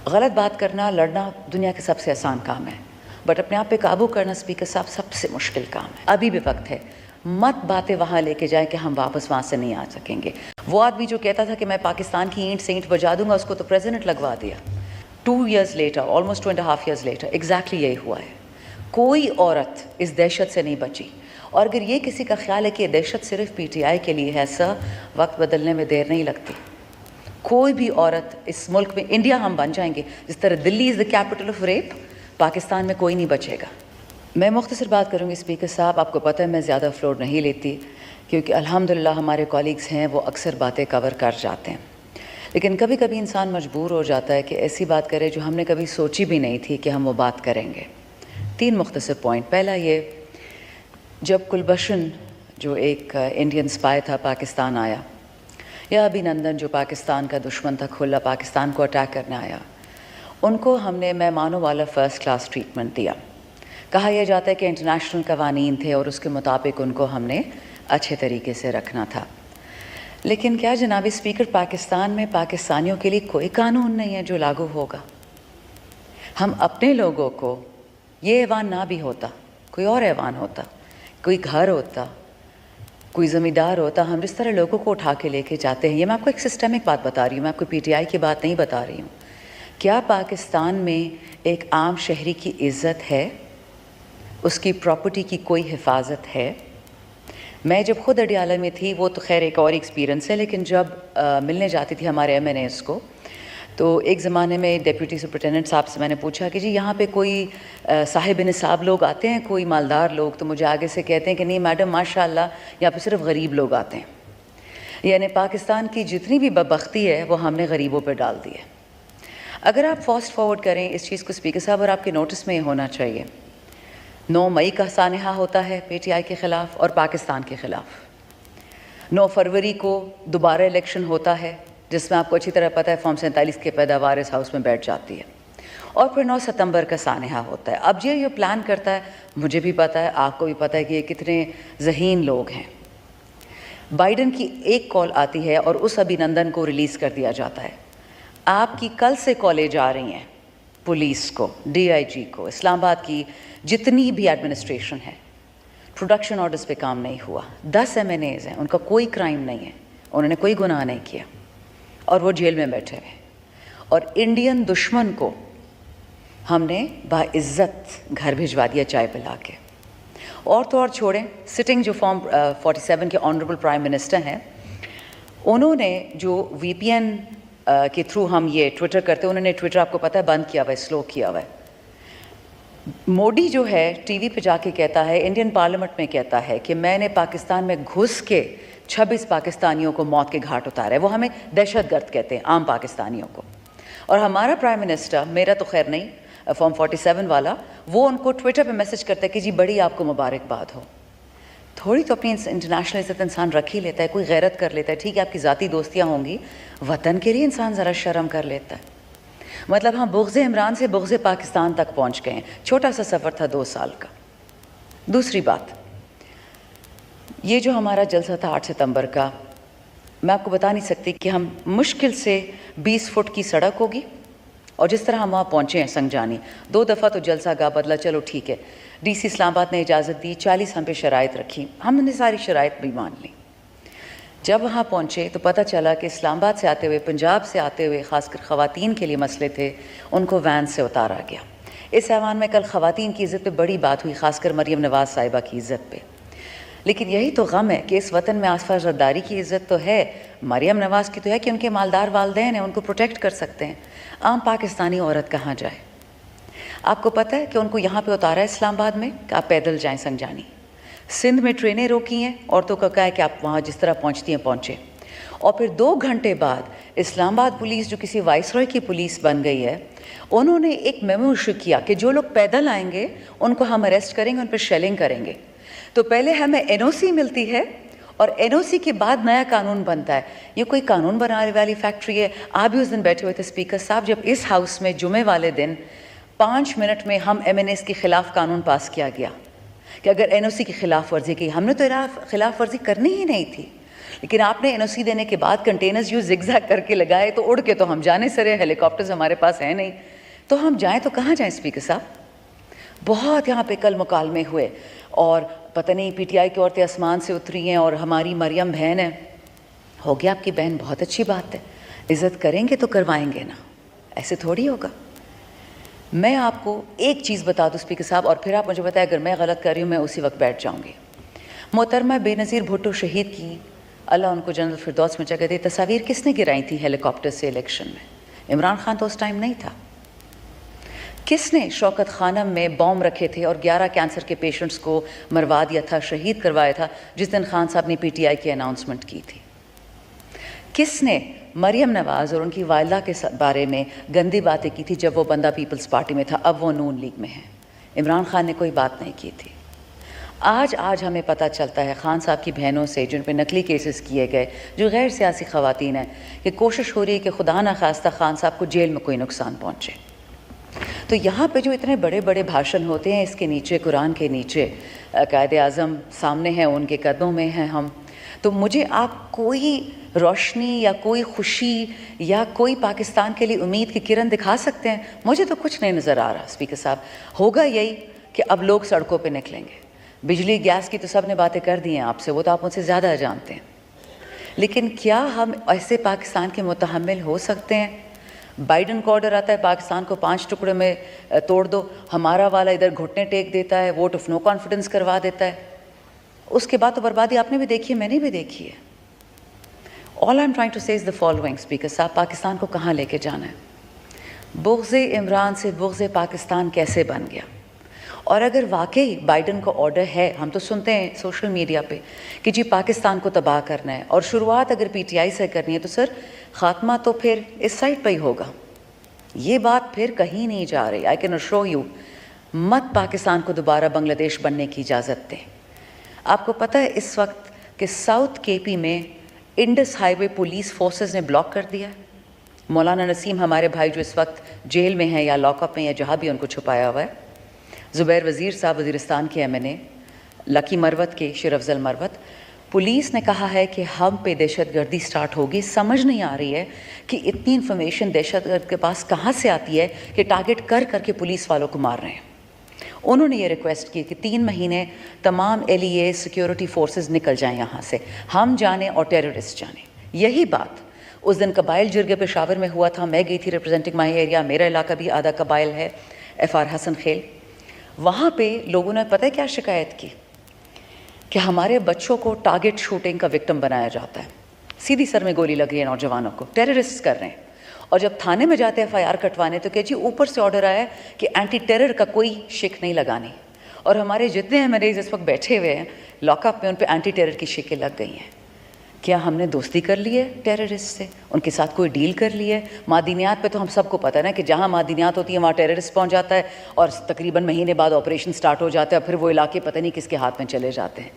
غلط بات کرنا، لڑنا دنیا کے سب سے آسان کام ہے، بٹ اپنے آپ پہ قابو کرنا اسپیکر صاحب سب سے مشکل کام ہے۔ ابھی بھی وقت ہے، مت باتیں وہاں لے کے جائیں کہ ہم واپس وہاں سے نہیں آ سکیں گے۔ وہ آدمی جو کہتا تھا کہ میں پاکستان کی اینٹ سے اینٹ بجا دوں گا، اس کو تو پریزیڈنٹ لگوا دیا۔ 2 years later, almost 2.5 years later, exactly یہی ہوا ہے۔ کوئی عورت اس دہشت سے نہیں بچی، اور اگر یہ کسی کا خیال ہے کہ یہ دہشت صرف پی ٹی آئی کے لیے ہے، سر وقت بدلنے میں دیر نہیں لگتی۔ کوئی بھی عورت اس ملک میں، انڈیا ہم بن جائیں گے، جس طرح Delhi is the capital of rape, Pakistan میں کوئی نہیں بچے گا۔ میں مختصر بات کروں گی اسپیکر صاحب، آپ کو پتہ ہے میں زیادہ فلور نہیں لیتی، کیونکہ الحمدللہ ہمارے کولیگز ہیں وہ اکثر باتیں کور کر جاتے ہیں، لیکن کبھی کبھی انسان مجبور ہو جاتا ہے کہ ایسی بات کرے جو ہم نے کبھی سوچی بھی نہیں تھی کہ ہم وہ بات کریں گے۔ 3 مختصر پوائنٹ۔ پہلا یہ، جب کلبھشن جو ایک انڈین اسپائی تھا پاکستان آیا، یا ابھینندن جو پاکستان کا دشمن تھا کھلا پاکستان کو اٹیک کرنے آیا، ان کو ہم نے مہمانوں والا فرسٹ کلاس ٹریٹمنٹ دیا۔ کہا یہ جاتا ہے کہ انٹرنیشنل قوانین تھے اور اس کے مطابق ان کو ہم نے اچھے طریقے سے رکھنا تھا۔ لیکن کیا جناب اسپیکر پاکستان میں پاکستانیوں کے لیے کوئی قانون نہیں ہے جو لاگو ہوگا؟ ہم اپنے لوگوں کو، یہ ایوان نہ بھی ہوتا، کوئی اور ایوان ہوتا، کوئی گھر ہوتا، کوئی زمیندار ہوتا، ہم جس طرح لوگوں کو اٹھا کے لے کے جاتے ہیں، یہ میں آپ کو ایک سسٹمک بات بتا رہی ہوں، میں آپ کو پی ٹی آئی کی بات نہیں بتا رہی ہوں۔ کیا پاکستان میں ایک عام شہری کی عزت ہے؟ اس کی پراپرٹی کی کوئی حفاظت ہے؟ میں جب خود اڈیالہ میں تھی، وہ تو خیر ایک اور ایکسپیرینس ہے، لیکن جب ملنے جاتی تھی ہمارے ایم این ایز کو، تو ایک زمانے میں ڈیپیوٹی سپرنٹینڈنٹ صاحب سے میں نے پوچھا کہ جی یہاں پہ کوئی صاحب نصاب لوگ آتے ہیں، کوئی مالدار لوگ؟ تو مجھے آگے سے کہتے ہیں کہ نہیں میڈم ماشاء اللہ یہاں پہ صرف غریب لوگ آتے ہیں۔ یعنی پاکستان کی جتنی بھی بدبختی ہے وہ ہم نے غریبوں پہ ڈال دی ہے۔ اگر آپ فاسٹ فارورڈ کریں اس چیز کو اسپیکر صاحب، اور آپ کے نوٹس میں یہ ہونا چاہیے، 9 مئی کا سانحہ ہوتا ہے پی ٹی آئی کے خلاف اور پاکستان کے خلاف۔ 9 فروری کو دوبارہ الیکشن ہوتا ہے، جس میں آپ کو اچھی طرح پتہ ہے فارم 47 کی پیداوار اس ہاؤس میں بیٹھ جاتی ہے، اور پھر 9 ستمبر کا سانحہ ہوتا ہے۔ اب یہ پلان کرتا ہے، مجھے بھی پتہ ہے، آپ کو بھی پتہ ہے کہ یہ کتنے ذہین لوگ ہیں۔ بائیڈن کی ایک کال آتی ہے اور اس ابھینندن کو ریلیز کر دیا جاتا ہے۔ آپ کی کل سے کالیں جا رہی ہیں پولیس کو، ڈی آئی جی کو، اسلام آباد کی جتنی بھی ایڈمنسٹریشن ہے، پروڈکشن آرڈرز پہ کام نہیں ہوا۔ 10 ایم این ایز ہیں، ان کا کوئی کرائم نہیں ہے، انہوں نے کوئی گناہ نہیں کیا، اور وہ جیل میں بیٹھے ہوئے۔ اور انڈین دشمن کو ہم نے باعزت گھر بھجوا دیا چائے پلا کے۔ اور تو اور چھوڑیں، سٹنگ جو فارم 47 کے آنریبل پرائم منسٹر ہیں، انہوں نے جو وی پی این کے تھرو ہم یہ ٹویٹر کرتے ہیں، انہوں نے ٹویٹر آپ کو پتہ ہے بند کیا ہوا ہے، سلو کیا ہوا ہے۔ مودی جو ہے ٹی وی پہ جا کے کہتا ہے، انڈین پارلیمنٹ میں کہتا ہے کہ میں نے پاکستان میں گھس کے 26 پاکستانیوں کو موت کے گھاٹ اتارا ہے۔ وہ ہمیں دہشت گرد کہتے ہیں، عام پاکستانیوں کو۔ اور ہمارا پرائم منسٹر، میرا تو خیر نہیں، فارم 47 والا، وہ ان کو ٹویٹر پہ میسج کرتا ہے کہ جی بڑی آپ کو مبارکباد ہو۔ تھوڑی تو اپنی انٹرنیشنل عزت انسان رکھ ہی لیتا ہے، کوئی غیرت کر لیتا ہے۔ ٹھیک ہے آپ کی ذاتی دوستیاں ہوں گی، وطن کے لیے انسان ذرا شرم کر لیتا ہے۔ مطلب ہم بغض عمران سے بغض پاکستان تک پہنچ گئے ہیں۔ چھوٹا سا سفر تھا 2 سال کا۔ دوسری بات، یہ جو ہمارا جلسہ تھا 8 ستمبر کا، میں آپ کو بتا نہیں سکتی کہ ہم مشکل سے 20 فٹ کی سڑک ہوگی، اور جس طرح ہم وہاں پہنچے ہیں سنگجانی، 2 دفعہ تو جلسہ گاہ بدلا، چلو ٹھیک ہے، ڈی سی اسلام آباد نے اجازت دی، 40 ہم پہ شرائط رکھی، ہم نے ساری شرائط بھی مان لی۔ جب وہاں پہنچے تو پتہ چلا کہ اسلام آباد سے آتے ہوئے، پنجاب سے آتے ہوئے، خاص کر خواتین کے لیے مسئلے تھے، ان کو وین سے اتارا گیا۔ اس ایوان میں کل خواتین کی عزت پہ بڑی بات ہوئی، خاص کر مریم نواز صاحبہ کی عزت پہ۔ لیکن یہی تو غم ہے کہ اس وطن میں آصفہ زرداری کی عزت تو ہے، مریم نواز کی تو ہے کہ ان کے مالدار والدین ہیں، ان کو پروٹیکٹ کر سکتے ہیں۔ عام پاکستانی عورت کہاں جائے؟ آپ کو پتہ ہے کہ ان کو یہاں پہ اتارا ہے اسلام آباد میں کہ آپ پیدل جائیں سنگجانی۔ سندھ میں ٹرینیں روکی ہیں، عورتوں کا کہا ہے کہ آپ وہاں جس طرح پہنچتی ہیں پہنچیں۔ اور پھر 2 گھنٹے بعد اسلام آباد پولیس جو کسی وائس رائے کی پولیس بن گئی ہے، انہوں نے ایک میمو ایشو کیا کہ جو لوگ پیدل آئیں گے ان کو ہم اریسٹ کریں گے، ان پہ شیلنگ کریں گے۔ تو پہلے ہمیں این او سی ملتی ہے، اور این او سی کے بعد نیا قانون بنتا ہے۔ یہ کوئی قانون بنانے والی فیکٹری ہے؟ آپ بھی اس دن بیٹھے ہوئے تھے اسپیکر صاحب، جب اس ہاؤس میں جمعے والے دن 5 منٹ میں ہم ایم این ایس کے خلاف قانون پاس کیا گیا کہ اگر این او سی کی خلاف ورزی کی، ہم نے تو خلاف ورزی کرنی ہی نہیں تھی، لیکن آپ نے NOC دینے کے بعد کنٹینرز یوں زگ زیگ کر کے لگائے تو اڑ کے تو ہم جانے سرے، ہیلی کاپٹرز ہمارے پاس ہیں نہیں، تو ہم جائیں تو کہاں جائیں اسپیکر صاحب؟ بہت یہاں پہ کل مکالمے ہوئے اور پتہ نہیں PTI کی عورتیں آسمان سے اتری ہیں اور ہماری مریم بہن ہے. ہو گیا آپ کی بہن، بہت اچھی بات ہے، عزت کریں گے تو کروائیں گے نا، ایسے تھوڑی ہوگا. میں آپ کو ایک چیز بتا دوں اسپیکر صاحب، اور پھر آپ مجھے بتائیں اگر میں غلط کر رہی ہوں میں اسی وقت بیٹھ جاؤں گی. محترمہ بے نظیر بھٹو شہید کی، اللہ ان کو جنت الفردوس میں جگہ دے، تصاویر کس نے گرائی تھی ہیلی کاپٹر سے الیکشن میں؟ عمران خان تو اس ٹائم نہیں تھا. کس نے شوکت خانم میں بوم رکھے تھے اور 11 کینسر کے پیشنٹس کو مروا دیا تھا، شہید کروایا تھا، جس دن خان صاحب نے PTI کی اناؤنسمنٹ کی تھی؟ کس نے مریم نواز اور ان کی والدہ کے بارے میں گندی باتیں کی تھی جب وہ بندہ پیپلز پارٹی میں تھا، اب وہ نون لیگ میں ہے؟ عمران خان نے کوئی بات نہیں کی تھی. آج ہمیں پتہ چلتا ہے خان صاحب کی بہنوں سے جن پہ نقلی کیسز کیے گئے، جو غیر سیاسی خواتین ہیں، کہ کوشش ہو رہی ہے کہ خدا نہ خواستہ خان صاحب کو جیل میں کوئی نقصان پہنچے. تو یہاں پہ جو اتنے بڑے بڑے بھاشن ہوتے ہیں، اس کے نیچے قرآن کے نیچے قائد اعظم سامنے ہیں، ان کے قدموں میں ہیں ہم. تو مجھے آپ کوئی روشنی یا کوئی خوشی یا کوئی پاکستان کے لیے امید کی کرن دکھا سکتے ہیں؟ مجھے تو کچھ نہیں نظر آ رہا اسپیکر صاحب. ہوگا یہی کہ اب لوگ سڑکوں پہ نکلیں گے. بجلی گیس کی تو سب نے باتیں کر دی ہیں آپ سے، وہ تو آپ مجھ سے زیادہ جانتے ہیں. لیکن کیا ہم ایسے پاکستان کے متحمل ہو سکتے ہیں؟ بائیڈن کا آرڈر آتا ہے پاکستان کو 5 ٹکڑے میں توڑ دو، ہمارا والا ادھر گھٹنے ٹیک دیتا ہے، ووٹ آف نو کانفیڈنس کروا دیتا ہے. اس کے بعد تو بربادی آپ نے بھی دیکھی ہے، میں نے بھی دیکھی ہے. آل آئی ایم ٹرائنگ ٹو سے از دا فالوئنگ اسپیکر صاحب، پاکستان کو کہاں لے کے جانا ہے؟ بغض عمران سے بغض پاکستان کیسے بن گیا؟ اور اگر واقعی بائیڈن کا آرڈر ہے، ہم تو سنتے ہیں سوشل میڈیا پہ کہ جی پاکستان کو تباہ کرنا ہے، اور شروعات اگر PTI سے کرنی ہے تو سر خاتمہ تو پھر اس سائٹ پہ ہی ہوگا. یہ بات پھر کہیں نہیں جا رہی. آئی کین اشور یو، مت پاکستان کو دوبارہ بنگلہ دیش بننے کی اجازت دیں. آپ کو پتہ ہے اس وقت کہ ساؤتھ KP میں انڈس ہائی وے پولیس فورسز نے بلاک کر دیا. مولانا نسیم ہمارے بھائی جو اس وقت جیل میں ہیں یا لاک اپ میں یا جہاں بھی ان کو چھپایا ہوا ہے، زبیر وزیر صاحب وزیرستان کے MNA، لکی مروت کے شیر افضل مروت، پولیس نے کہا ہے کہ ہم پہ دہشت گردی سٹارٹ ہوگی. سمجھ نہیں آ رہی ہے کہ اتنی انفارمیشن دہشت گرد کے پاس کہاں سے آتی ہے کہ ٹارگٹ کر کر کے پولیس والوں کو مار رہے ہیں. انہوں نے یہ ریکویسٹ کی کہ 3 مہینے تمام LEA سیکیورٹی فورسز نکل جائیں یہاں سے، ہم جانیں اور ٹیررسٹ جانیں. یہی بات اس دن قبائل جرگے پشاور میں ہوا تھا. میں گئی تھی ریپرزینٹنگ مائی ایریا، میرا علاقہ بھی آدھا قبائل ہے، FR حسن خیل. وہاں پہ لوگوں نے پتہ ہے کیا شکایت کی؟ کہ ہمارے بچوں کو ٹارگٹ شوٹنگ کا وکٹم بنایا جاتا ہے، سیدھی سر میں گولی لگ رہی ہے نوجوانوں کو، ٹیررسٹ کر رہے ہیں. اور جب تھانے میں جاتے ہیں FIR کٹوانے تو کہ جی اوپر سے آرڈر آیا ہے کہ اینٹی ٹیرر کا کوئی شک نہیں لگانی. اور ہمارے جتنے MLAs اس وقت بیٹھے ہوئے ہیں لاک اپ میں، ان پہ اینٹی ٹیرر کی شکیں لگ گئی ہیں. کیا ہم نے دوستی کر لی ہے ٹیررسٹ سے؟ ان کے ساتھ کوئی ڈیل کر لی ہے؟ معدنیات پہ تو ہم سب کو پتہ ہے نا کہ جہاں معدنیات ہوتی ہیں وہاں ٹیررسٹ پہنچ جاتا ہے، اور تقریباً مہینے بعد آپریشن سٹارٹ ہو جاتا ہے، پھر وہ علاقے پتہ نہیں کس کے ہاتھ میں چلے جاتے ہیں.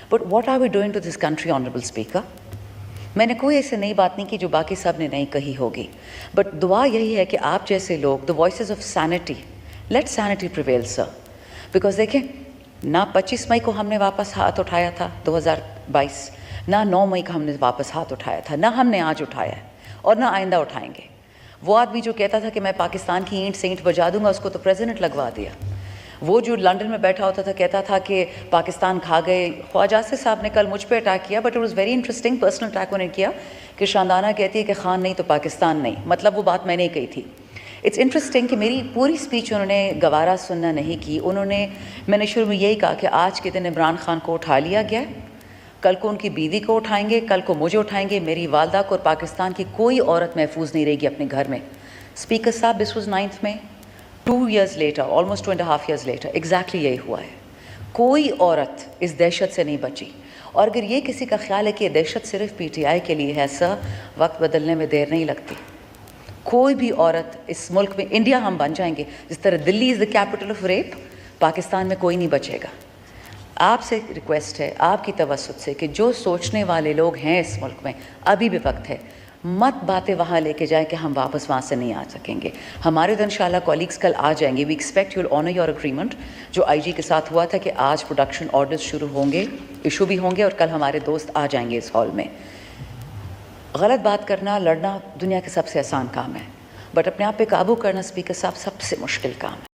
But what are we doing to this country honourable speaker? میں نے کوئی ایسے نئی بات نہیں کی جو باقی سب نے نہیں کہی ہوگی، بٹ دعا یہی ہے کہ آپ جیسے لوگ، the voices of sanity, let sanity prevail sir. Because دیکھیں، نہ 25 مئی کو ہم نے واپس ہاتھ اٹھایا تھا 2022، نہ 9 مئی کو ہم نے واپس ہاتھ اٹھایا تھا، نہ ہم نے آج اٹھایا ہے اور نہ آئندہ اٹھائیں گے. وہ آدمی جو کہتا تھا کہ میں پاکستان کی اینٹ سے اینٹ بجا دوں گا، اس کو تو پریزیڈنٹ لگوا دیا. وہ جو لنڈن میں بیٹھا ہوتا تھا کہتا تھا کہ پاکستان کھا گئے. خواجہ آصف صاحب نے کل مجھ پہ اٹیک کیا، but it was very interesting, personal attack انہوں نے کیا کہ شاندانہ کہتی ہے کہ خان نہیں تو پاکستان نہیں. مطلب وہ بات میں نے کہی تھی. اٹس انٹرسٹنگ کہ میری پوری اسپیچ انہوں نے گوارا سننا نہیں کی. میں نے شروع میں یہی کہا کہ آج کے دن عمران خان کو اٹھا لیا گیا، کل کو ان کی بیوی کو اٹھائیں گے، کل کو مجھے اٹھائیں گے، میری والدہ کو، اور پاکستان کی کوئی عورت محفوظ نہیں رہے گی اپنے گھر میں. اسپیکر صاحب، this was 9 May, 2 years later, almost 2.5 years later, exactly یہی ہوا ہے. کوئی عورت اس دہشت سے نہیں بچی. اور اگر یہ کسی کا خیال ہے کہ یہ دہشت صرف PTI کے لیے ہے، سر وقت بدلنے میں دیر نہیں لگتی. کوئی بھی عورت اس ملک میں، انڈیا ہم بن جائیں گے، جس طرح Delhi is the capital of rape, Pakistan میں کوئی نہیں بچے گا. آپ سے ریکویسٹ ہے، آپ کی توسط سے، کہ جو سوچنے والے لوگ ہیں اس ملک میں، ابھی بھی وقت ہے. مت باتیں وہاں لے کے جائیں کہ ہم واپس وہاں سے نہیں آ سکیں گے. ہمارے ادھر انشاءاللہ کولیگس کل آ جائیں گے. We expect you will honour your agreement جو آئی جی کے ساتھ ہوا تھا کہ آج پروڈکشن آرڈرز شروع ہوں گے, ایشو بھی ہوں گے, اور کل ہمارے دوست آ جائیں گے اس ہال میں. غلط بات کرنا, لڑنا دنیا کے سب سے آسان کام ہے, بٹ اپنے آپ پہ قابو کرنا اسپیکر صاحب سب سے مشکل کام ہے.